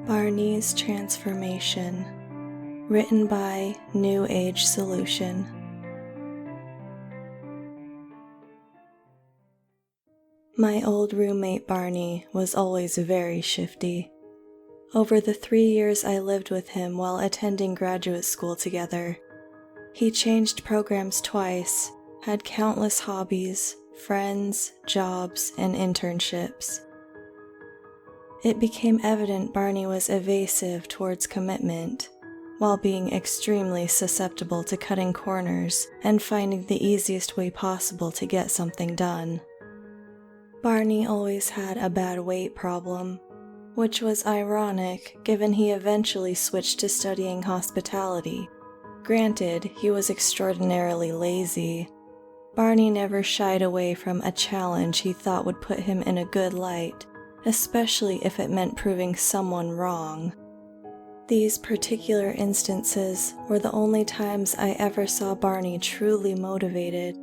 Barney's Transformation, written by New Age Solution. My old roommate Barney was always very shifty. Over the 3 years I lived with him while attending graduate school together, he changed programs twice, had countless hobbies, friends, jobs, and internships. It became evident Barney was evasive towards commitment, while being extremely susceptible to cutting corners and finding the easiest way possible to get something done. Barney always had a bad weight problem, which was ironic given he eventually switched to studying hospitality. Granted, he was extraordinarily lazy. Barney never shied away from a challenge he thought would put him in a good light, especially if it meant proving someone wrong. These particular instances were the only times I ever saw Barney truly motivated.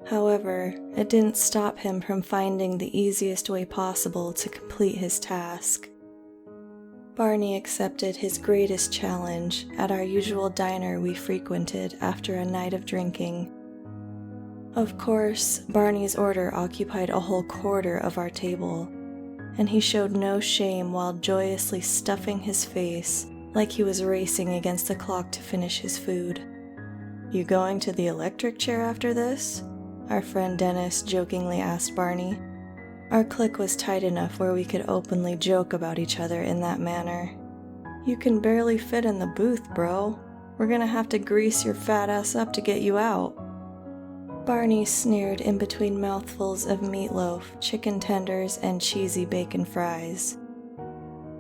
However, it didn't stop him from finding the easiest way possible to complete his task. Barney accepted his greatest challenge at our usual diner we frequented after a night of drinking. Of course, Barney's order occupied a whole quarter of our table, and he showed no shame while joyously stuffing his face like he was racing against the clock to finish his food. "You going to the electric chair after this?" our friend Dennis jokingly asked Barney. Our clique was tight enough where we could openly joke about each other in that manner. "You can barely fit in the booth, bro. We're gonna have to grease your fat ass up to get you out." Barney sneered in between mouthfuls of meatloaf, chicken tenders, and cheesy bacon fries.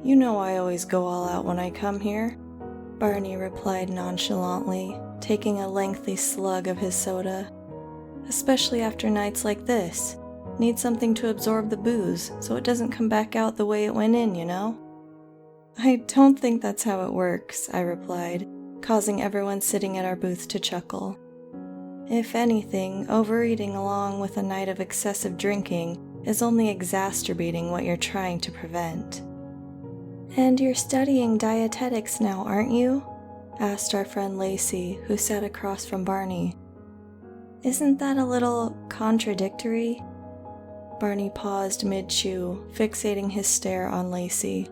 "You know I always go all out when I come here," Barney replied nonchalantly, taking a lengthy slug of his soda. "Especially after nights like this. Need something to absorb the booze, so it doesn't come back out the way it went in, you know?" "I don't think that's how it works," I replied, causing everyone sitting at our booth to chuckle. If anything, overeating along with a night of excessive drinking is only exacerbating what you're trying to prevent. "And you're studying dietetics now, aren't you?" asked our friend Lacey, who sat across from Barney. "Isn't that a little contradictory?" Barney paused mid-chew, fixating his stare on Lacey.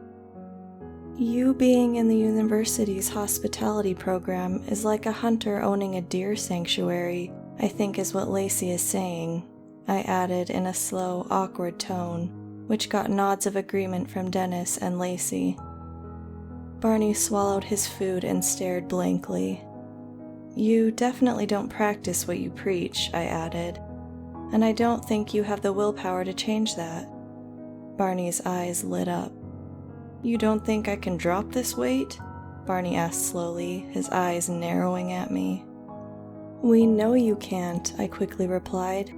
"You being in the university's hospitality program is like a hunter owning a deer sanctuary, I think is what Lacey is saying," I added in a slow, awkward tone, which got nods of agreement from Dennis and Lacey. Barney swallowed his food and stared blankly. "You definitely don't practice what you preach," I added, "and I don't think you have the willpower to change that." Barney's eyes lit up. "You don't think I can drop this weight?" Barney asked slowly, his eyes narrowing at me. "We know you can't," I quickly replied.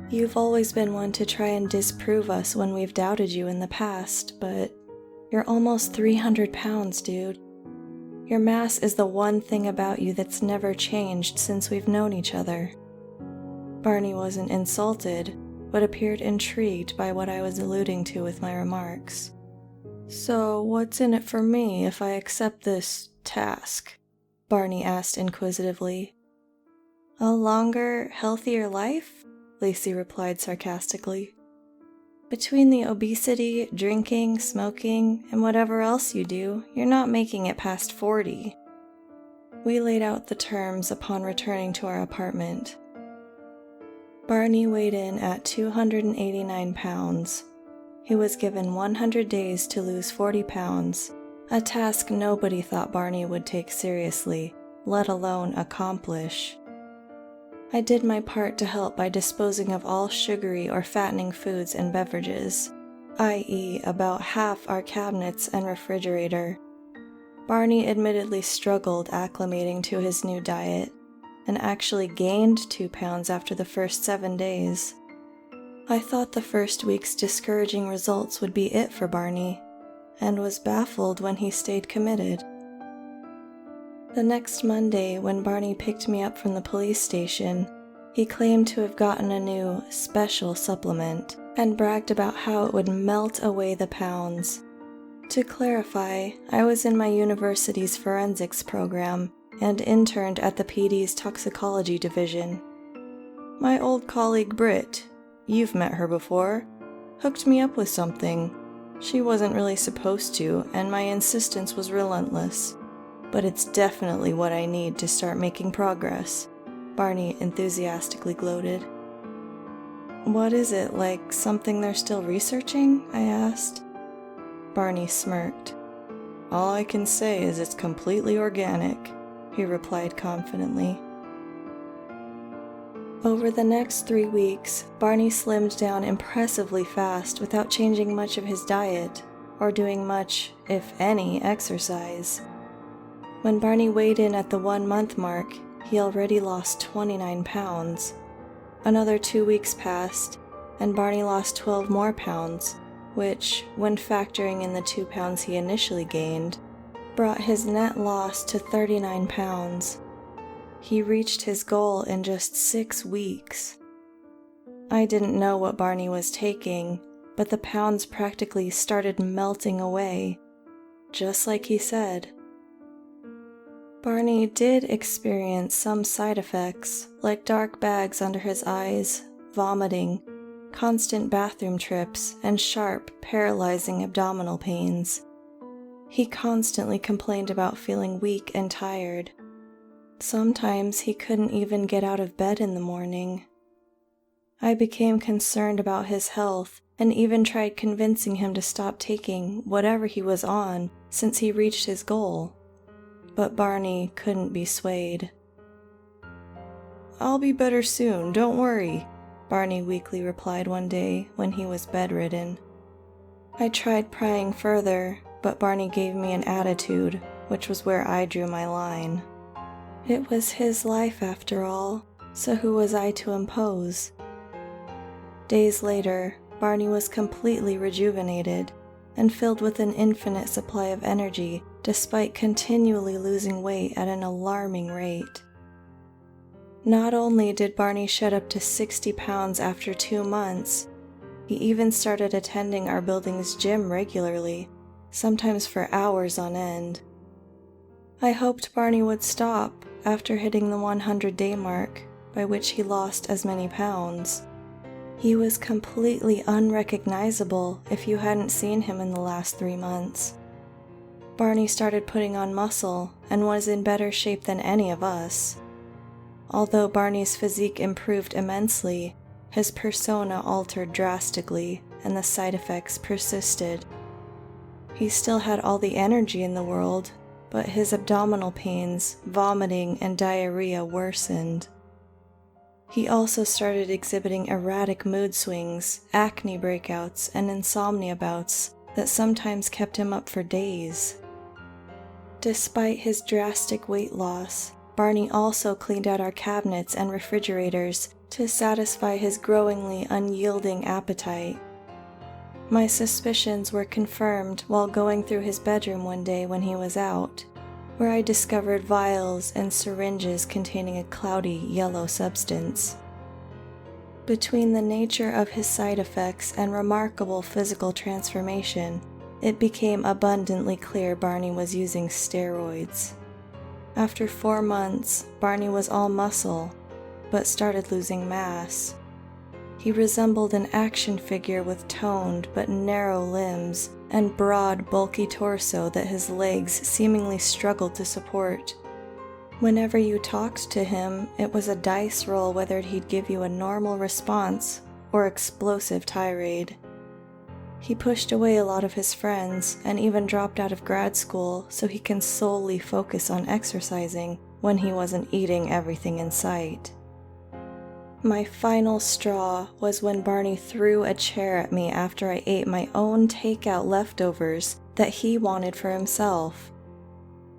"You've always been one to try and disprove us when we've doubted you in the past, but you're almost 300 pounds, dude. Your mass is the one thing about you that's never changed since we've known each other." Barney wasn't insulted, but appeared intrigued by what I was alluding to with my remarks. "So what's in it for me if I accept this task?" Barney asked inquisitively. "A longer, healthier life?" Lacey replied sarcastically. "Between the obesity, drinking, smoking, and whatever else you do, you're not making it past 40. We laid out the terms upon returning to our apartment. Barney weighed in at 289 pounds. He was given 100 days to lose 40 pounds, a task nobody thought Barney would take seriously, let alone accomplish. I did my part to help by disposing of all sugary or fattening foods and beverages, i.e. about half our cabinets and refrigerator. Barney admittedly struggled acclimating to his new diet, and actually gained 2 pounds after the first 7 days. I thought the first week's discouraging results would be it for Barney, and was baffled when he stayed committed. The next Monday, when Barney picked me up from the police station, he claimed to have gotten a new, special supplement, and bragged about how it would melt away the pounds. To To clarify, I was in my university's forensics program and interned at the PD's toxicology division. My old colleague Britt, you've met her before, hooked me up with something. She wasn't really supposed to, and my insistence was relentless. But it's definitely what I need to start making progress, Barney enthusiastically gloated. What is it, like something they're still researching? I asked. Barney smirked. All I can say is it's completely organic, he replied confidently. Over the next 3 weeks, Barney slimmed down impressively fast without changing much of his diet or doing much, if any, exercise. When Barney weighed in at the 1-month mark, he already lost 29 pounds. Another 2 weeks passed, and Barney lost 12 more pounds, which, when factoring in the 2 pounds he initially gained, brought his net loss to 39 pounds. He reached his goal in just 6 weeks. I didn't know what Barney was taking, but the pounds practically started melting away, just like he said. Barney did experience some side effects, like dark bags under his eyes, vomiting, constant bathroom trips, and sharp, paralyzing abdominal pains. He constantly complained about feeling weak and tired. Sometimes he couldn't even get out of bed in the morning. I became concerned about his health and even tried convincing him to stop taking whatever he was on since he reached his goal. But Barney couldn't be swayed. I'll be better soon, don't worry, Barney weakly replied one day when he was bedridden. I tried prying further, but Barney gave me an attitude, which was where I drew my line. It was his life after all, so who was I to impose? Days later, Barney was completely rejuvenated and filled with an infinite supply of energy despite continually losing weight at an alarming rate. Not only did Barney shed up to 60 pounds after 2 months, he even started attending our building's gym regularly, sometimes for hours on end. I hoped Barney would stop after hitting the 100-day mark, by which he lost as many pounds. He was completely unrecognizable if you hadn't seen him in the last 3 months. Barney started putting on muscle and was in better shape than any of us. Although Barney's physique improved immensely, his persona altered drastically and the side effects persisted. He still had all the energy in the world, but his abdominal pains, vomiting, and diarrhea worsened. He also started exhibiting erratic mood swings, acne breakouts, and insomnia bouts that sometimes kept him up for days. Despite his drastic weight loss, Barney also cleaned out our cabinets and refrigerators to satisfy his growingly unyielding appetite. My suspicions were confirmed while going through his bedroom one day when he was out, where I discovered vials and syringes containing a cloudy yellow substance. Between the nature of his side effects and remarkable physical transformation, it became abundantly clear Barney was using steroids. After 4 months, Barney was all muscle, but started losing mass. He resembled an action figure with toned but narrow limbs and broad, bulky torso that his legs seemingly struggled to support. Whenever you talked to him, it was a dice roll whether he'd give you a normal response or explosive tirade. He pushed away a lot of his friends and even dropped out of grad school so he can solely focus on exercising when he wasn't eating everything in sight. My final straw was when Barney threw a chair at me after I ate my own takeout leftovers that he wanted for himself.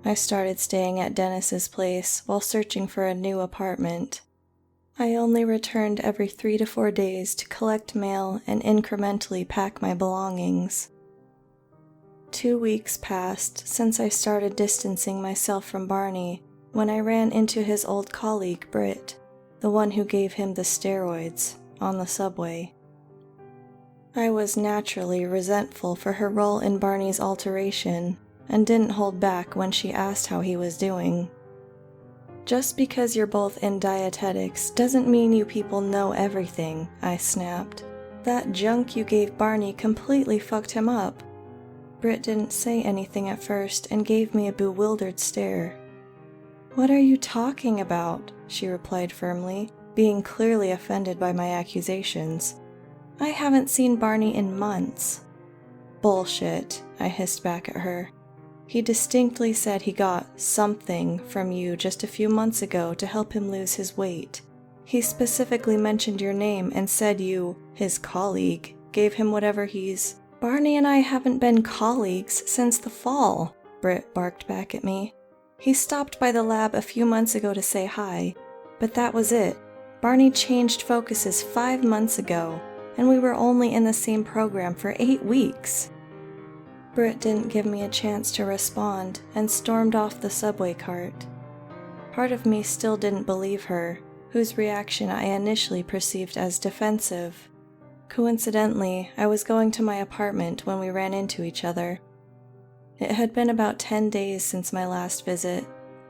I started staying at Dennis's place while searching for a new apartment. I only returned every 3 to 4 days to collect mail and incrementally pack my belongings. 2 weeks passed since I started distancing myself from Barney when I ran into his old colleague Britt, the one who gave him the steroids, on the subway. I was naturally resentful for her role in Barney's alteration and didn't hold back when she asked how he was doing. Just because you're both in dietetics doesn't mean you people know everything, I snapped. That junk you gave Barney completely fucked him up. Britt didn't say anything at first and gave me a bewildered stare. What are you talking about? She replied firmly, being clearly offended by my accusations. I haven't seen Barney in months. Bullshit, I hissed back at her. He distinctly said he got something from you just a few months ago to help him lose his weight. He specifically mentioned your name and said you, his colleague, gave him whatever he's... Barney and I haven't been colleagues since the fall, Britt barked back at me. He stopped by the lab a few months ago to say hi, but that was it. Barney changed focuses 5 months ago, and we were only in the same program for 8 weeks. Britt didn't give me a chance to respond and stormed off the subway cart. Part of me still didn't believe her, whose reaction I initially perceived as defensive. Coincidentally, I was going to my apartment when we ran into each other. It had been about 10 days since my last visit,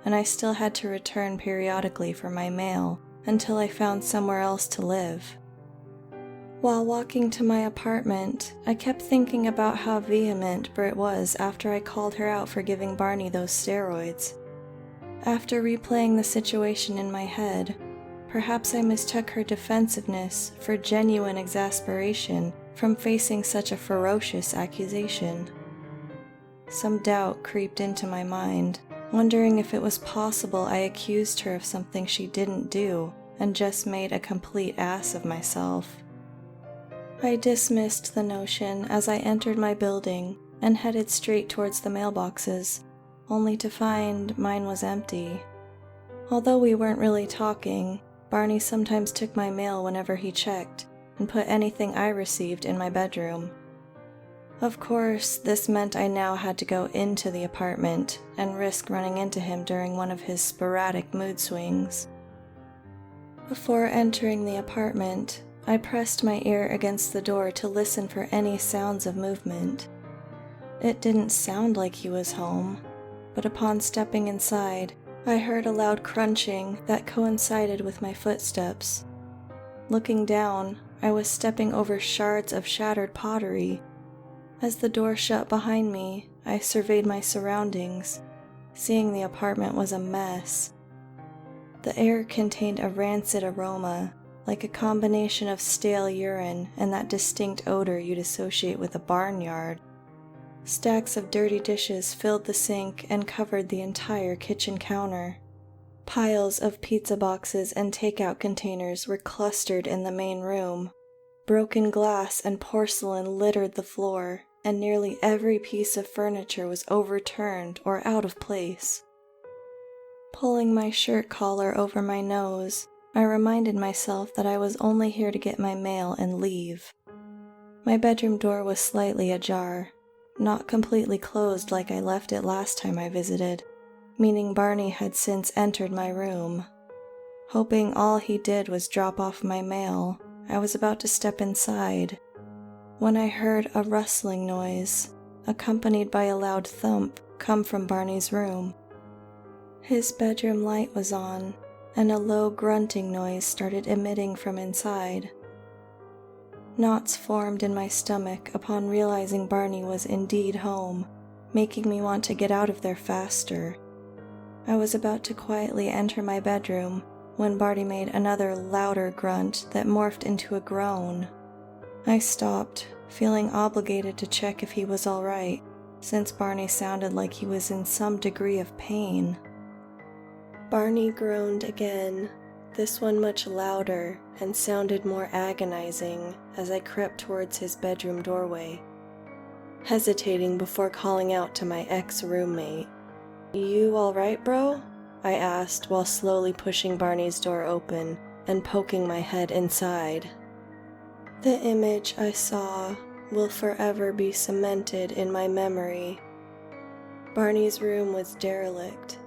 and I still had to return periodically for my mail until I found somewhere else to live. While walking to my apartment, I kept thinking about how vehement Britt was after I called her out for giving Barney those steroids. After replaying the situation in my head, perhaps I mistook her defensiveness for genuine exasperation from facing such a ferocious accusation. Some doubt creeped into my mind, wondering if it was possible I accused her of something she didn't do and just made a complete ass of myself. I dismissed the notion as I entered my building and headed straight towards the mailboxes, only to find mine was empty. Although we weren't really talking, Barney sometimes took my mail whenever he checked and put anything I received in my bedroom. Of course, this meant I now had to go into the apartment and risk running into him during one of his sporadic mood swings. Before entering the apartment, I pressed my ear against the door to listen for any sounds of movement. It didn't sound like he was home, but upon stepping inside, I heard a loud crunching that coincided with my footsteps. Looking down, I was stepping over shards of shattered pottery. As the door shut behind me, I surveyed my surroundings, seeing the apartment was a mess. The air contained a rancid aroma, like a combination of stale urine and that distinct odor you'd associate with a barnyard. Stacks of dirty dishes filled the sink and covered the entire kitchen counter. Piles of pizza boxes and takeout containers were clustered in the main room. Broken glass and porcelain littered the floor, and nearly every piece of furniture was overturned or out of place. Pulling my shirt collar over my nose, I reminded myself that I was only here to get my mail and leave. My bedroom door was slightly ajar, not completely closed like I left it last time I visited, meaning Barney had since entered my room. Hoping all he did was drop off my mail, I was about to step inside, when I heard a rustling noise, accompanied by a loud thump, come from Barney's room. His bedroom light was on, and a low grunting noise started emitting from inside. Knots formed in my stomach upon realizing Barney was indeed home, making me want to get out of there faster. I was about to quietly enter my bedroom when Barney made another louder grunt that morphed into a groan. I stopped, feeling obligated to check if he was all right, since Barney sounded like he was in some degree of pain. Barney groaned again, this one much louder and sounded more agonizing as I crept towards his bedroom doorway, hesitating before calling out to my ex-roommate. "You all right, bro?" I asked while slowly pushing Barney's door open and poking my head inside. The image I saw will forever be cemented in my memory. Barney's room was derelict.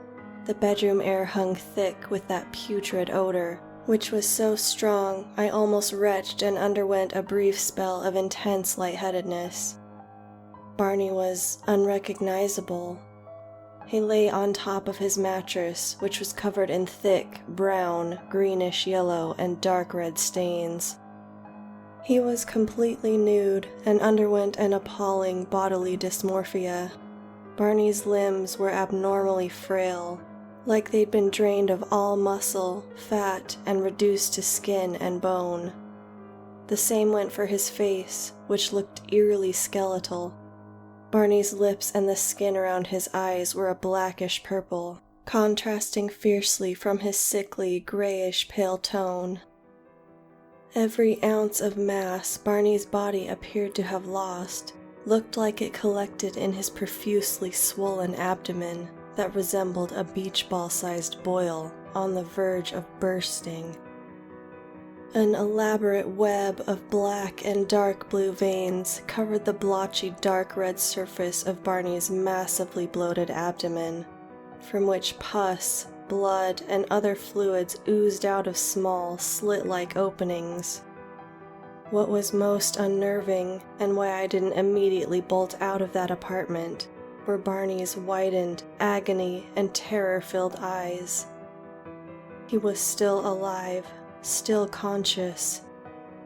The bedroom air hung thick with that putrid odor, which was so strong I almost retched and underwent a brief spell of intense lightheadedness. Barney was unrecognizable. He lay on top of his mattress, which was covered in thick, brown, greenish yellow, and dark red stains. He was completely nude and underwent an appalling bodily dysmorphia. Barney's limbs were abnormally frail, like they'd been drained of all muscle, fat, and reduced to skin and bone. The same went for his face, which looked eerily skeletal. Barney's lips and the skin around his eyes were a blackish purple, contrasting fiercely from his sickly, grayish pale tone. Every ounce of mass Barney's body appeared to have lost looked like it collected in his profusely swollen abdomen that resembled a beach ball-sized boil on the verge of bursting. An elaborate web of black and dark blue veins covered the blotchy dark red surface of Barney's massively bloated abdomen, from which pus, blood, and other fluids oozed out of small, slit-like openings. What was most unnerving, and why I didn't immediately bolt out of that apartment, were Barney's widened, agony and terror-filled eyes. He was still alive, still conscious,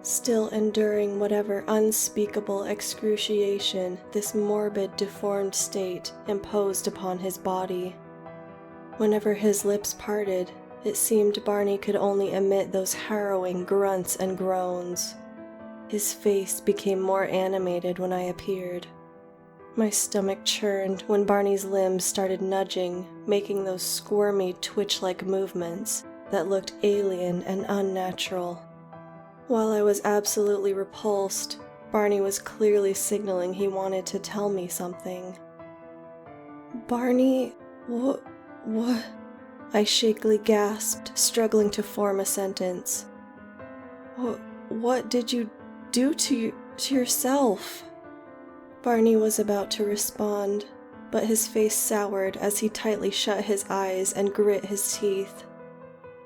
still enduring whatever unspeakable excruciation this morbid, deformed state imposed upon his body. Whenever his lips parted, it seemed Barney could only emit those harrowing grunts and groans. His face became more animated when I appeared. My stomach churned when Barney's limbs started nudging, making those squirmy, twitch-like movements that looked alien and unnatural. While I was absolutely repulsed, Barney was clearly signaling he wanted to tell me something. "Barney, what? I shakily gasped, struggling to form a sentence. What did you do to yourself?" Barney was about to respond, but his face soured as he tightly shut his eyes and grit his teeth.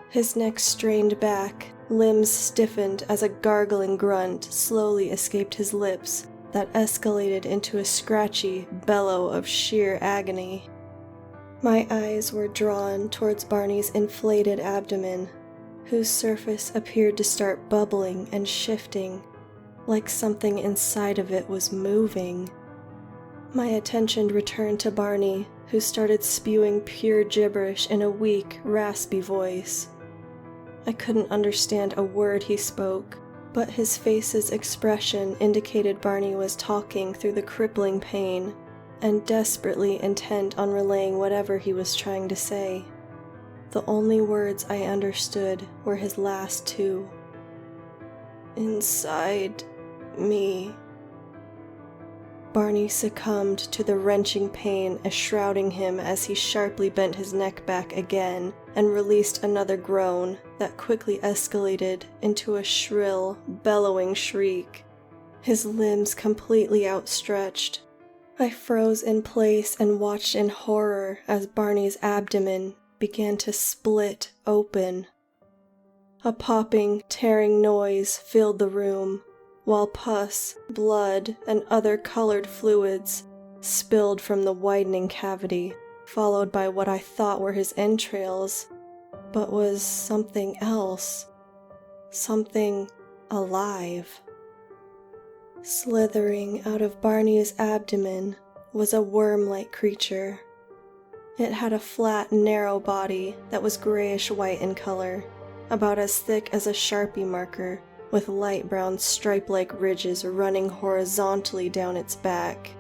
His neck strained back, limbs stiffened as a gargling grunt slowly escaped his lips that escalated into a scratchy bellow of sheer agony. My eyes were drawn towards Barney's inflated abdomen, whose surface appeared to start bubbling and shifting, like something inside of it was moving. My attention returned to Barney, who started spewing pure gibberish in a weak, raspy voice. I couldn't understand a word he spoke, but his face's expression indicated Barney was talking through the crippling pain and desperately intent on relaying whatever he was trying to say. The only words I understood were his last two. "Inside me." Barney succumbed to the wrenching pain enshrouding him as he sharply bent his neck back again and released another groan that quickly escalated into a shrill, bellowing shriek, his limbs completely outstretched. I froze in place and watched in horror as Barney's abdomen began to split open. A popping, tearing noise filled the room, while pus, blood, and other colored fluids spilled from the widening cavity, followed by what I thought were his entrails, but was something else. Something alive. Slithering out of Barney's abdomen was a worm-like creature. It had a flat, narrow body that was grayish-white in color, about as thick as a Sharpie marker, with light brown stripe-like ridges running horizontally down its back.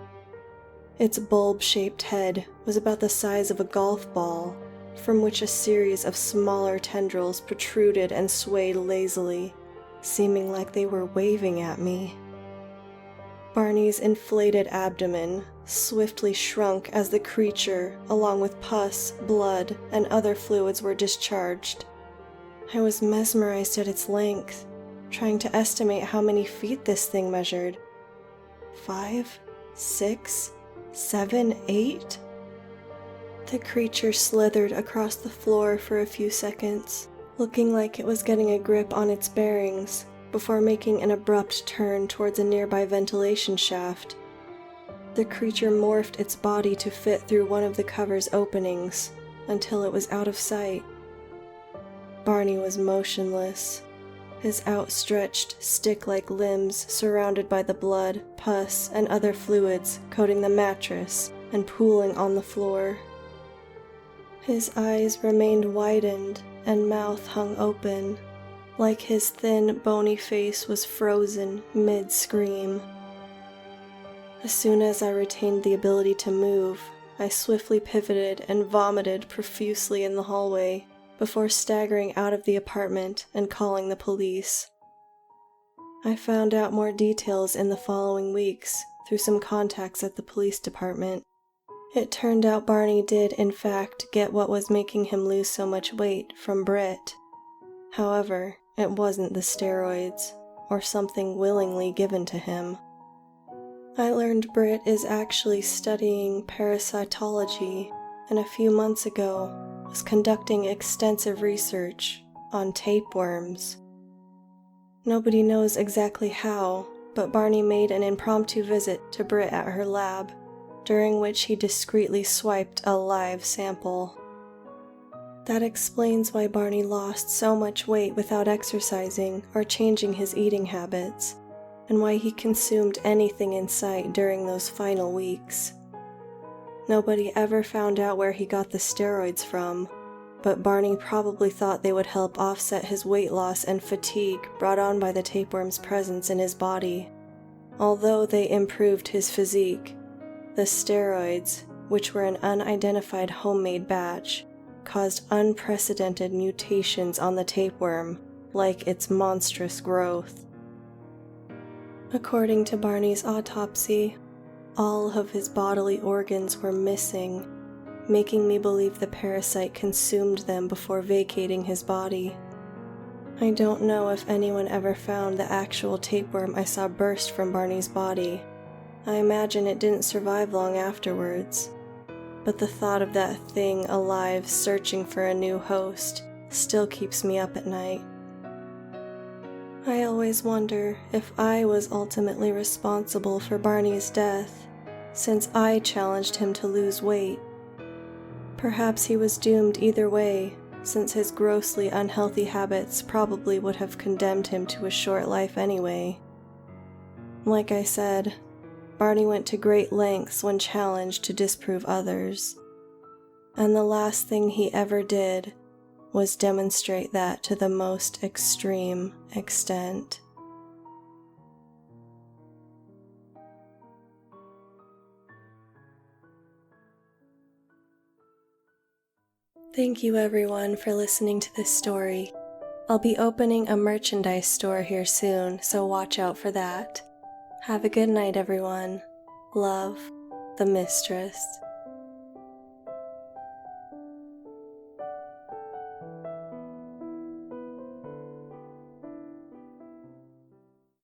Its bulb-shaped head was about the size of a golf ball, from which a series of smaller tendrils protruded and swayed lazily, seeming like they were waving at me. Barney's inflated abdomen swiftly shrunk as the creature, along with pus, blood, and other fluids, were discharged. I was mesmerized at its length, trying to estimate how many feet this thing measured. 5, 6, 7, 8? The creature slithered across the floor for a few seconds, looking like it was getting a grip on its bearings before making an abrupt turn towards a nearby ventilation shaft. The creature morphed its body to fit through one of the cover's openings until it was out of sight. Barney was motionless, his outstretched, stick-like limbs surrounded by the blood, pus, and other fluids coating the mattress and pooling on the floor. His eyes remained widened and mouth hung open, like his thin, bony face was frozen mid-scream. As soon as I retained the ability to move, I swiftly pivoted and vomited profusely in the hallway before staggering out of the apartment and calling the police. I found out more details in the following weeks through some contacts at the police department. It turned out Barney did, in fact, get what was making him lose so much weight from Britt. However, it wasn't the steroids, or something willingly given to him. I learned Britt is actually studying parasitology, and a few months ago was conducting extensive research on tapeworms. Nobody knows exactly how, but Barney made an impromptu visit to Britt at her lab, during which he discreetly swiped a live sample. That explains why Barney lost so much weight without exercising or changing his eating habits, and why he consumed anything in sight during those final weeks. Nobody ever found out where he got the steroids from, but Barney probably thought they would help offset his weight loss and fatigue brought on by the tapeworm's presence in his body. Although they improved his physique, the steroids, which were an unidentified homemade batch, caused unprecedented mutations on the tapeworm, like its monstrous growth. According to Barney's autopsy, all of his bodily organs were missing, making me believe the parasite consumed them before vacating his body. I don't know if anyone ever found the actual tapeworm I saw burst from Barney's body. I imagine it didn't survive long afterwards, but the thought of that thing alive searching for a new host still keeps me up at night. I always wonder if I was ultimately responsible for Barney's death, since I challenged him to lose weight. Perhaps he was doomed either way, since his grossly unhealthy habits probably would have condemned him to a short life anyway. Like I said, Barney went to great lengths when challenged to disprove others, and the last thing he ever did was demonstrate that to the most extreme extent. Thank you everyone for listening to this story. I'll be opening a merchandise store here soon, so watch out for that. Have a good night everyone. Love, the Mistress.